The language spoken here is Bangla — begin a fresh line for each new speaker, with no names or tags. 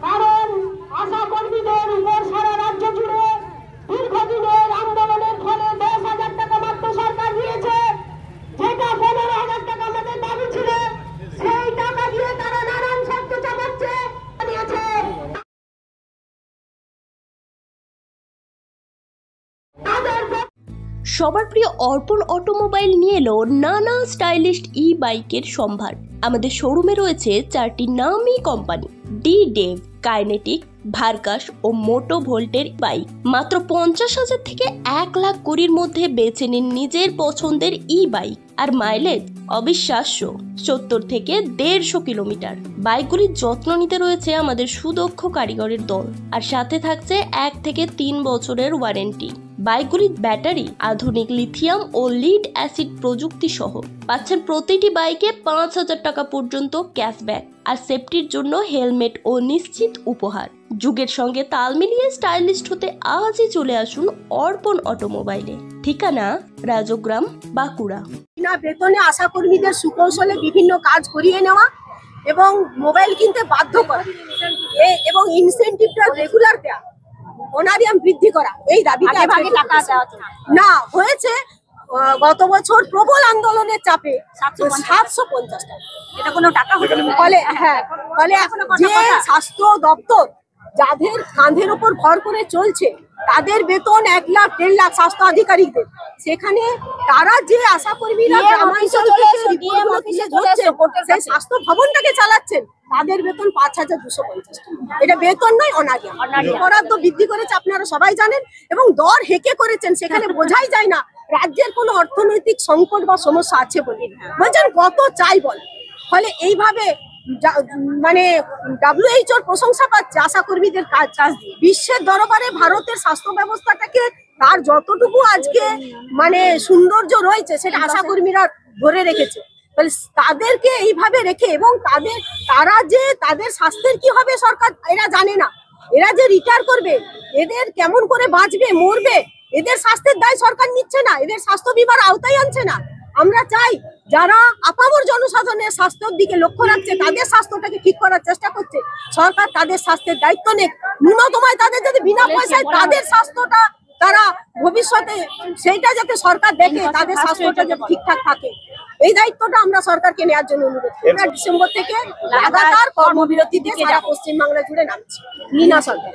কারণ আশা কর্মীদের উপর সারা রাজ্য জুড়ে দীর্ঘদিনের আন্দোলনের ফলে 10,000 টাকা মাত্র সরকার দিয়েছে, যেটা 15,000 টাকা আমাদের দাবি ছিল। সেই টাকা দিয়ে তারা নানান শর্ত চাপাচ্ছে।
সবার প্রিয় অর্পণ অটোমোবাইল নিয়ে এলো নানা স্টাইলিশ ই বাইকের সম্ভার। আমাদের শোরুমে রয়েছে 4টি নামী কোম্পানি ডি-ডেভ, কাইনেটিক, ভার্কাস ও মোটো ভোল্টের বাইক। মাত্র 50,000 থেকে 1,20,000 মধ্যে বেছে নিন নিজের পছন্দের ই বাইক, আর মাইলেজ অবিশ্বাস্য 70 থেকে 150 কিলোমিটার। বাইকগুলির যত্ন নিতে রয়েছে আমাদের সুদক্ষ কারিগরের দল, আর সাথে থাকছে 1 থেকে 3 বছরের ওয়ারেন্টি। বাইকগুলির ব্যাটারি আধুনিক লিথিয়াম ও লিড অ্যাসিড প্রযুক্তি সহ। পাচ্ছেন প্রতিটি বাইকে 5,000 টাকা পর্যন্ত ক্যাশব্যাক, আর সেফটির জন্য হেলমেট ও নিশ্চিত উপহার। যুগের সঙ্গে তাল মিলিয়ে স্টাইলিস্ট হতে আজই চলে আসুন অর্পণ অটোমোবাইলে। ঠিকানা রাজগ্রাম, বাঁকুড়া।
বিনা বেতনে আশা কর্মীদের সুকৌশলে বিভিন্ন কাজ করিয়ে নেওয়া এবং মোবাইল কিনতে বাধ্য করা এবং ইনসেনটিভটা রেগুলার দেওয়া, অনারিয়াম বৃদ্ধি করা, এই দাবিতে না হয়েছে। গত বছর প্রবল আন্দোলনের চাপে 750 টাকা, এটা কোনো টাকা ফলে যে স্বাস্থ্য দপ্তর যাদের কাঁধের উপর ভর করে চলছে তাদের বেতন 1 লাখ 1.5 লাখ স্বাস্থ্য আধিকারিকদের, সেখানে তারা যে আশা কর্মীরা গ্রামাঞ্চল সেই স্বাস্থ্য ভবনটাকে চালাচ্ছেন তাদের বেতন 5,250 টাকা। এটা বেতন নয়, অনারিয়াম বরাদ্দ বৃদ্ধি করেছে, আপনারা সবাই জানেন, এবং দর হেঁকে করেছেন। সেখানে বোঝাই যায় না রাজ্যের কোনো অর্থনৈতিক সংকট বা সমস্যা আছে বলে, বলছেন কত চাই বল। ফলে এইভাবে মানে WHO প্রশংসা পাচ্ছে আশা কর্মীদের কাজ দিয়ে। বিশ্বের দরবারে ভারতের স্বাস্থ্য ব্যবস্থাটাকে তার যতটুকু আজকে মানে সৌন্দর্য রয়েছে সেটা আশা কর্মীরা ধরে রেখেছে। তাদেরকে এইভাবে রেখে এবং তারা যে তাদের স্বাস্থ্যের কি হবে সরকার এরা জানে না। এরা যে রিটায়ার করবে, এদের কেমন করে বাঁচবে মরবে, এদের স্বাস্থ্যের দায় সরকার নিচ্ছে না, এদের স্বাস্থ্য বীমার আওতায় আনছে না। আমরা চাই যারা আপামর জনসাধারণের স্বাস্থ্যের দিকে লক্ষ্য রাখছে, তাদের স্বাস্থ্যটাকে ঠিক করার চেষ্টা করছে, সরকার তাদের স্বাস্থ্যের দায়িত্ব নেই। ন্যূনতমায় তাদের যদি বিনা পয়সায় তাদের স্বাস্থ্যটা তারা ভবিষ্যতে সেইটা যাতে সরকার দেখে, তাদের স্বাস্থ্যটা যাতে ঠিকঠাক থাকে, এই দায়িত্বটা আমরা সরকারকে নেওয়ার জন্য অনুরোধ করি। ডিসেম্বর থেকে লাগাতার কর্মবিরতিতে সারা পশ্চিমবাংলা জুড়ে নামছে নিনা সরকার।